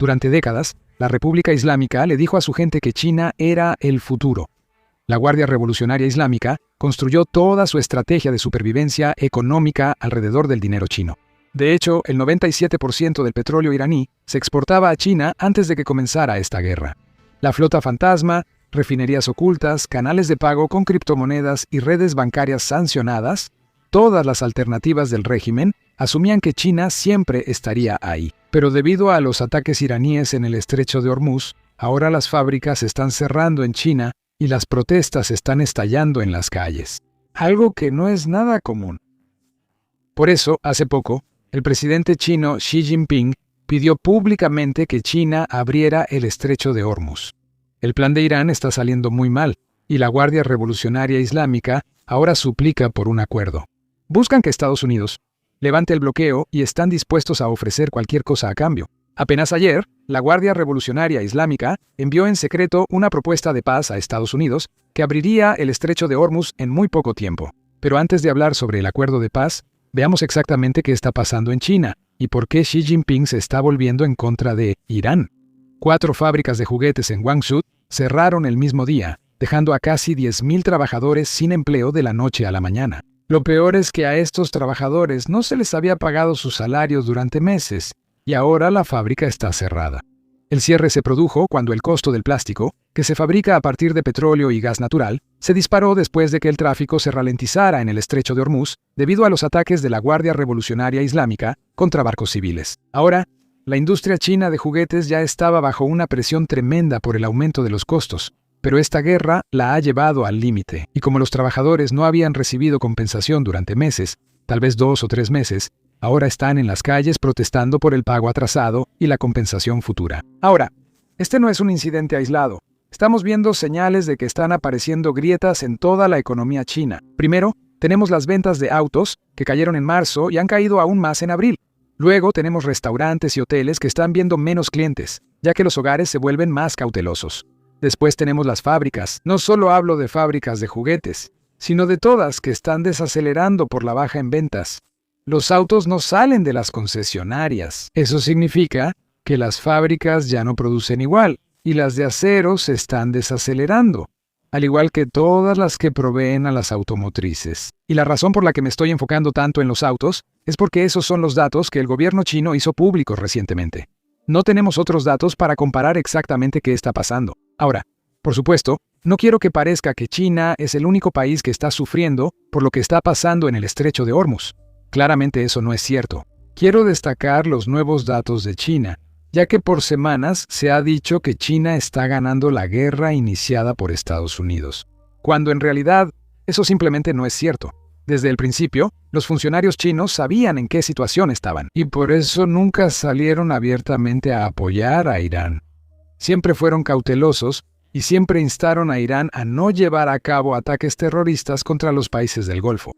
Durante décadas, la República Islámica le dijo a su gente que China era el futuro. La Guardia Revolucionaria Islámica construyó toda su estrategia de supervivencia económica alrededor del dinero chino. De hecho, el 97% del petróleo iraní se exportaba a China antes de que comenzara esta guerra. La flota fantasma, refinerías ocultas, canales de pago con criptomonedas y redes bancarias sancionadas, todas las alternativas del régimen asumían que China siempre estaría ahí. Pero debido a los ataques iraníes en el estrecho de Hormuz, ahora las fábricas se están cerrando en China y las protestas están estallando en las calles. Algo que no es nada común. Por eso, hace poco, el presidente chino Xi Jinping pidió públicamente que China abriera el estrecho de Hormuz. El plan de Irán está saliendo muy mal, y la Guardia Revolucionaria Islámica ahora suplica por un acuerdo. Buscan que Estados Unidos levante el bloqueo y están dispuestos a ofrecer cualquier cosa a cambio. Apenas ayer, la Guardia Revolucionaria Islámica envió en secreto una propuesta de paz a Estados Unidos que abriría el estrecho de Hormuz en muy poco tiempo. Pero antes de hablar sobre el acuerdo de paz, veamos exactamente qué está pasando en China y por qué Xi Jinping se está volviendo en contra de Irán. 4 fábricas de juguetes en Guangzhou cerraron el mismo día, dejando a casi 10.000 trabajadores sin empleo de la noche a la mañana. Lo peor es que a estos trabajadores no se les había pagado sus salarios durante meses, y ahora la fábrica está cerrada. El cierre se produjo cuando el costo del plástico, que se fabrica a partir de petróleo y gas natural, se disparó después de que el tráfico se ralentizara en el estrecho de Hormuz debido a los ataques de la Guardia Revolucionaria Islámica contra barcos civiles. Ahora, la industria china de juguetes ya estaba bajo una presión tremenda por el aumento de los costos, pero esta guerra la ha llevado al límite, y como los trabajadores no habían recibido compensación durante meses, tal vez 2 o 3 meses, ahora están en las calles protestando por el pago atrasado y la compensación futura. Ahora, este no es un incidente aislado. Estamos viendo señales de que están apareciendo grietas en toda la economía china. Primero, tenemos las ventas de autos, que cayeron en marzo y han caído aún más en abril. Luego tenemos restaurantes y hoteles que están viendo menos clientes, ya que los hogares se vuelven más cautelosos. Después tenemos las fábricas. No solo hablo de fábricas de juguetes, sino de todas que están desacelerando por la baja en ventas. Los autos no salen de las concesionarias. Eso significa que las fábricas ya no producen igual, y las de acero se están desacelerando, al igual que todas las que proveen a las automotrices. Y la razón por la que me estoy enfocando tanto en los autos es porque esos son los datos que el gobierno chino hizo públicos recientemente. No tenemos otros datos para comparar exactamente qué está pasando. Ahora, por supuesto, no quiero que parezca que China es el único país que está sufriendo por lo que está pasando en el estrecho de Hormuz. Claramente eso no es cierto. Quiero destacar los nuevos datos de China, ya que por semanas se ha dicho que China está ganando la guerra iniciada por Estados Unidos, cuando en realidad eso simplemente no es cierto. Desde el principio, los funcionarios chinos sabían en qué situación estaban, y por eso nunca salieron abiertamente a apoyar a Irán. Siempre fueron cautelosos y siempre instaron a Irán a no llevar a cabo ataques terroristas contra los países del Golfo.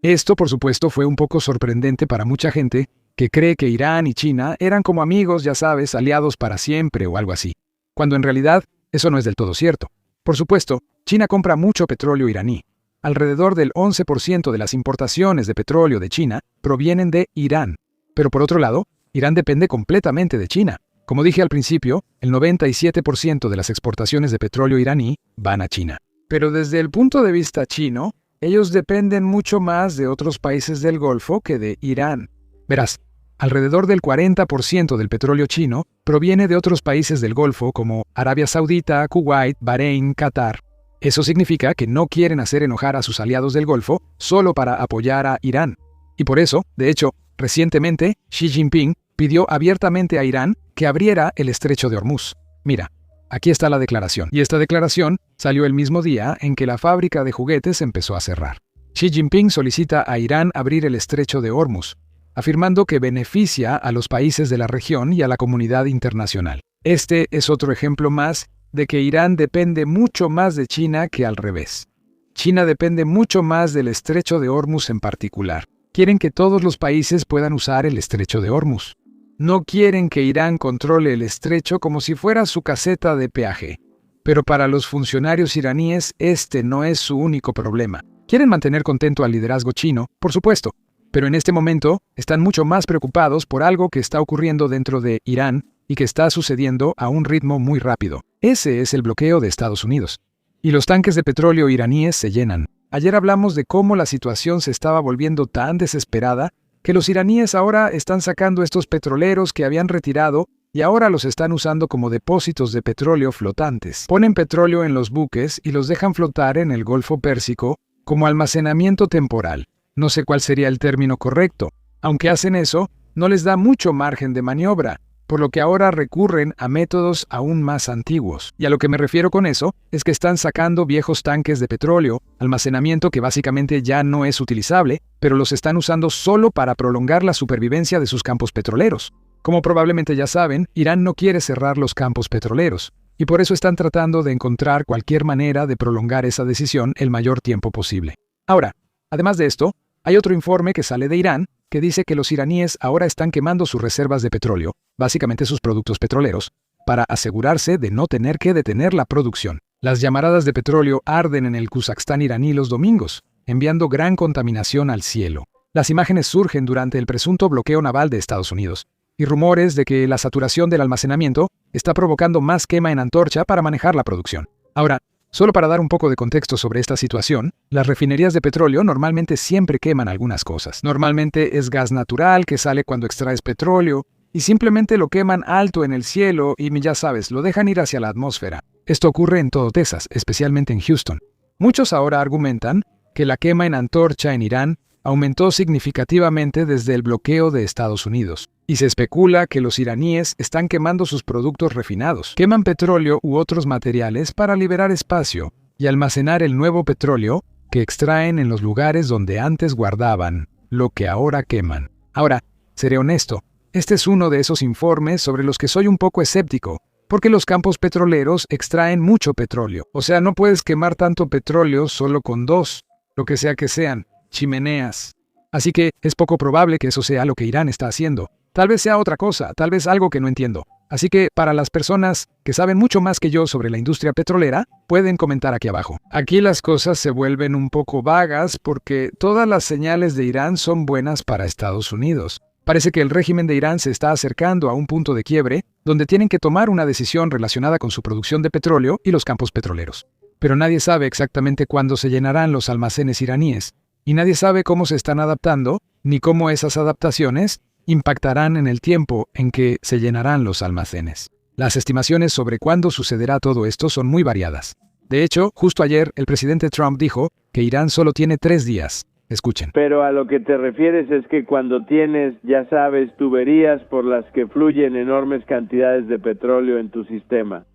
Esto, por supuesto, fue un poco sorprendente para mucha gente que cree que Irán y China eran como amigos, ya sabes, aliados para siempre o algo así, cuando en realidad eso no es del todo cierto. Por supuesto, China compra mucho petróleo iraní. Alrededor del 11% de las importaciones de petróleo de China provienen de Irán. Pero por otro lado, Irán depende completamente de China. Como dije al principio, el 97% de las exportaciones de petróleo iraní van a China. Pero desde el punto de vista chino, ellos dependen mucho más de otros países del Golfo que de Irán. Verás, alrededor del 40% del petróleo chino proviene de otros países del Golfo como Arabia Saudita, Kuwait, Bahrein, Qatar. Eso significa que no quieren hacer enojar a sus aliados del Golfo solo para apoyar a Irán. Y por eso, de hecho, recientemente, Xi Jinping pidió abiertamente a Irán que abriera el estrecho de Hormuz. Mira, aquí está la declaración. Y esta declaración salió el mismo día en que la fábrica de juguetes empezó a cerrar. Xi Jinping solicita a Irán abrir el estrecho de Hormuz, afirmando que beneficia a los países de la región y a la comunidad internacional. Este es otro ejemplo más de que Irán depende mucho más de China que al revés. China depende mucho más del estrecho de Hormuz en particular. Quieren que todos los países puedan usar el estrecho de Hormuz. No quieren que Irán controle el estrecho como si fuera su caseta de peaje. Pero para los funcionarios iraníes, este no es su único problema. Quieren mantener contento al liderazgo chino, por supuesto, pero en este momento están mucho más preocupados por algo que está ocurriendo dentro de Irán y que está sucediendo a un ritmo muy rápido. Ese es el bloqueo de Estados Unidos. Y los tanques de petróleo iraníes se llenan. Ayer hablamos de cómo la situación se estaba volviendo tan desesperada que los iraníes ahora están sacando estos petroleros que habían retirado y ahora los están usando como depósitos de petróleo flotantes. Ponen petróleo en los buques y los dejan flotar en el Golfo Pérsico como almacenamiento temporal. No sé cuál sería el término correcto. Aunque hacen eso, no les da mucho margen de maniobra, por lo que ahora recurren a métodos aún más antiguos. Y a lo que me refiero con eso es que están sacando viejos tanques de petróleo, almacenamiento que básicamente ya no es utilizable, pero los están usando solo para prolongar la supervivencia de sus campos petroleros. Como probablemente ya saben, Irán no quiere cerrar los campos petroleros, y por eso están tratando de encontrar cualquier manera de prolongar esa decisión el mayor tiempo posible. Ahora, además de esto, hay otro informe que sale de Irán que dice que los iraníes ahora están quemando sus reservas de petróleo, básicamente sus productos petroleros, para asegurarse de no tener que detener la producción. Las llamaradas de petróleo arden en el Kazajstán iraní los domingos, enviando gran contaminación al cielo. Las imágenes surgen durante el presunto bloqueo naval de Estados Unidos, y rumores de que la saturación del almacenamiento está provocando más quema en antorcha para manejar la producción. Ahora, solo para dar un poco de contexto sobre esta situación, las refinerías de petróleo normalmente siempre queman algunas cosas. Normalmente es gas natural que sale cuando extraes petróleo, y simplemente lo queman alto en el cielo y ya sabes, lo dejan ir hacia la atmósfera. Esto ocurre en todo Texas, especialmente en Houston. Muchos ahora argumentan que la quema en antorcha en Irán aumentó significativamente desde el bloqueo de Estados Unidos, y se especula que los iraníes están quemando sus productos refinados. Queman petróleo u otros materiales para liberar espacio y almacenar el nuevo petróleo que extraen en los lugares donde antes guardaban lo que ahora queman. Ahora, seré honesto, este es uno de esos informes sobre los que soy un poco escéptico, porque los campos petroleros extraen mucho petróleo. O sea, no puedes quemar tanto petróleo solo con dos, lo que sea que sean, chimeneas. Así que es poco probable que eso sea lo que Irán está haciendo. Tal vez sea otra cosa, tal vez algo que no entiendo. Así que para las personas que saben mucho más que yo sobre la industria petrolera, pueden comentar aquí abajo. Aquí las cosas se vuelven un poco vagas porque todas las señales de Irán son buenas para Estados Unidos. Parece que el régimen de Irán se está acercando a un punto de quiebre donde tienen que tomar una decisión relacionada con su producción de petróleo y los campos petroleros. Pero nadie sabe exactamente cuándo se llenarán los almacenes iraníes, y nadie sabe cómo se están adaptando, ni cómo esas adaptaciones impactarán en el tiempo en que se llenarán los almacenes. Las estimaciones sobre cuándo sucederá todo esto son muy variadas. De hecho, justo ayer el presidente Trump dijo que Irán solo tiene 3 días. Escuchen. Pero a lo que te refieres es que cuando tienes, ya sabes, tuberías por las que fluyen enormes cantidades de petróleo en tu sistema.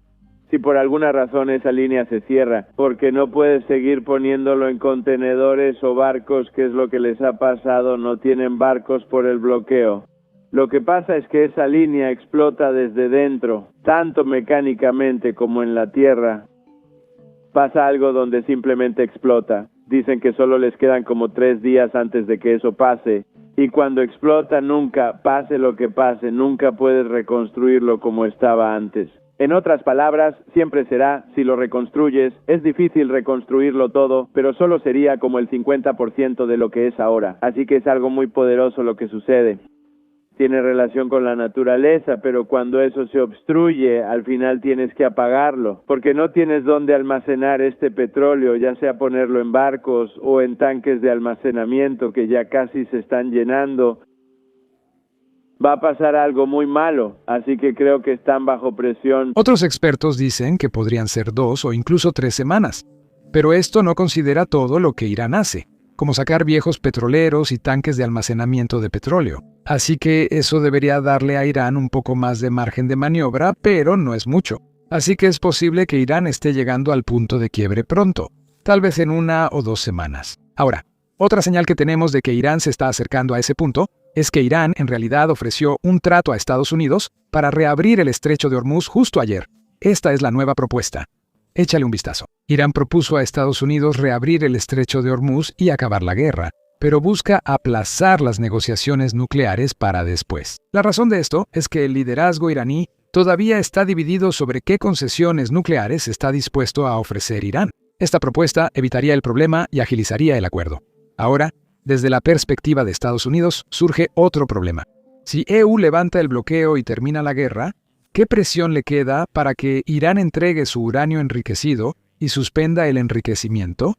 Si por alguna razón esa línea se cierra, porque no puedes seguir poniéndolo en contenedores o barcos, que es lo que les ha pasado, no tienen barcos por el bloqueo. Lo que pasa es que esa línea explota desde dentro, tanto mecánicamente como en la tierra. Pasa algo donde simplemente explota. Dicen que solo les quedan como 3 días antes de que eso pase. Y cuando explota nunca, pase lo que pase, nunca puedes reconstruirlo como estaba antes. En otras palabras, siempre será, si lo reconstruyes, es difícil reconstruirlo todo, pero solo sería como el 50% de lo que es ahora. Así que es algo muy poderoso lo que sucede. Tiene relación con la naturaleza, pero cuando eso se obstruye, al final tienes que apagarlo, porque no tienes dónde almacenar este petróleo, ya sea ponerlo en barcos o en tanques de almacenamiento que ya casi se están llenando. Va a pasar algo muy malo, así que creo que están bajo presión. Otros expertos dicen que podrían ser 2 o incluso 3 semanas, pero esto no considera todo lo que Irán hace, como sacar viejos petroleros y tanques de almacenamiento de petróleo. Así que eso debería darle a Irán un poco más de margen de maniobra, pero no es mucho. Así que es posible que Irán esté llegando al punto de quiebre pronto, tal vez en 1 o 2 semanas. Ahora, otra señal que tenemos de que Irán se está acercando a ese punto es que Irán en realidad ofreció un trato a Estados Unidos para reabrir el estrecho de Hormuz justo ayer. Esta es la nueva propuesta. Échale un vistazo. Irán propuso a Estados Unidos reabrir el estrecho de Hormuz y acabar la guerra, pero busca aplazar las negociaciones nucleares para después. La razón de esto es que el liderazgo iraní todavía está dividido sobre qué concesiones nucleares está dispuesto a ofrecer Irán. Esta propuesta evitaría el problema y agilizaría el acuerdo. Ahora, desde la perspectiva de Estados Unidos, surge otro problema. Si EU levanta el bloqueo y termina la guerra, ¿qué presión le queda para que Irán entregue su uranio enriquecido y suspenda el enriquecimiento?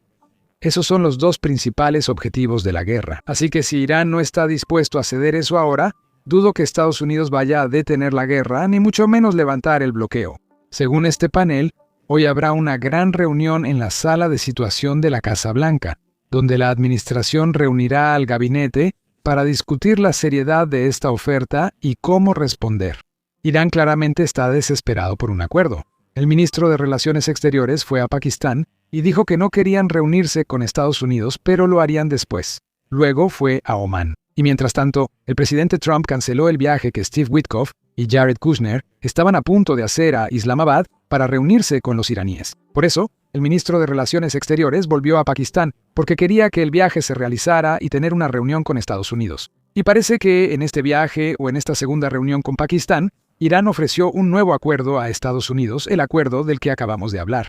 Esos son los dos principales objetivos de la guerra. Así que si Irán no está dispuesto a ceder eso ahora, dudo que Estados Unidos vaya a detener la guerra, ni mucho menos levantar el bloqueo. Según este panel, hoy habrá una gran reunión en la sala de situación de la Casa Blanca, donde la administración reunirá al gabinete para discutir la seriedad de esta oferta y cómo responder. Irán claramente está desesperado por un acuerdo. El ministro de Relaciones Exteriores fue a Pakistán y dijo que no querían reunirse con Estados Unidos, pero lo harían después. Luego fue a Omán. Y mientras tanto, el presidente Trump canceló el viaje que Steve Witkoff y Jared Kushner estaban a punto de hacer a Islamabad para reunirse con los iraníes. Por eso, el ministro de Relaciones Exteriores volvió a Pakistán porque quería que el viaje se realizara y tener una reunión con Estados Unidos. Y parece que en este viaje o en esta segunda reunión con Pakistán, Irán ofreció un nuevo acuerdo a Estados Unidos, el acuerdo del que acabamos de hablar.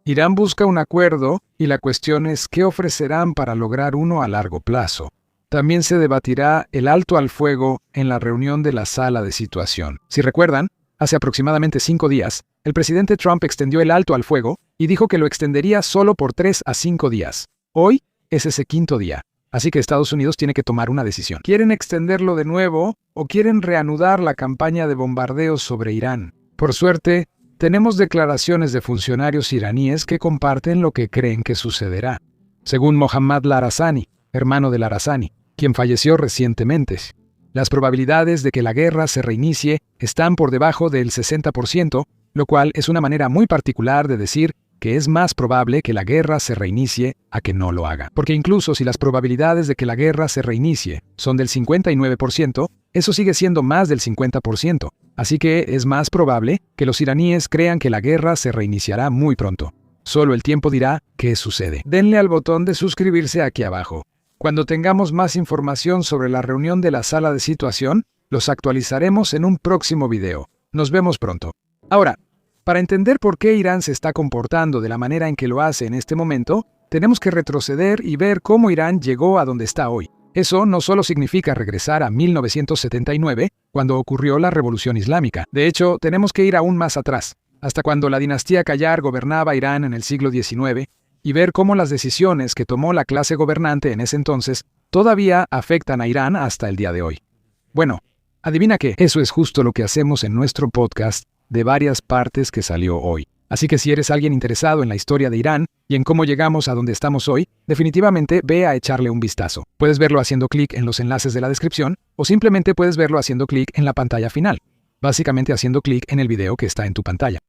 Irán busca un acuerdo y la cuestión es qué ofrecerán para lograr uno a largo plazo. También se debatirá el alto al fuego en la reunión de la sala de situación. Si recuerdan, hace aproximadamente 5 días, el presidente Trump extendió el alto al fuego y dijo que lo extendería solo por 3 a 5 días. Hoy es ese 5º día. Así que Estados Unidos tiene que tomar una decisión. ¿Quieren extenderlo de nuevo o quieren reanudar la campaña de bombardeos sobre Irán? Por suerte, tenemos declaraciones de funcionarios iraníes que comparten lo que creen que sucederá. Según Mohammad Larazani, hermano de Larazani, quien falleció recientemente, las probabilidades de que la guerra se reinicie están por debajo del 60%, lo cual es una manera muy particular de decir que es más probable que la guerra se reinicie a que no lo haga. Porque incluso si las probabilidades de que la guerra se reinicie son del 59%, eso sigue siendo más del 50%. Así que es más probable que los iraníes crean que la guerra se reiniciará muy pronto. Solo el tiempo dirá qué sucede. Denle al botón de suscribirse aquí abajo. Cuando tengamos más información sobre la reunión de la sala de situación, los actualizaremos en un próximo video. Nos vemos pronto. Ahora, para entender por qué Irán se está comportando de la manera en que lo hace en este momento, tenemos que retroceder y ver cómo Irán llegó a donde está hoy. Eso no solo significa regresar a 1979, cuando ocurrió la Revolución Islámica. De hecho, tenemos que ir aún más atrás, hasta cuando la dinastía Qajar gobernaba Irán en el siglo XIX, y ver cómo las decisiones que tomó la clase gobernante en ese entonces todavía afectan a Irán hasta el día de hoy. Bueno, adivina qué, eso es justo lo que hacemos en nuestro podcast de varias partes que salió hoy. Así que si eres alguien interesado en la historia de Irán y en cómo llegamos a donde estamos hoy, definitivamente ve a echarle un vistazo. Puedes verlo haciendo clic en los enlaces de la descripción o simplemente puedes verlo haciendo clic en la pantalla final, básicamente haciendo clic en el video que está en tu pantalla.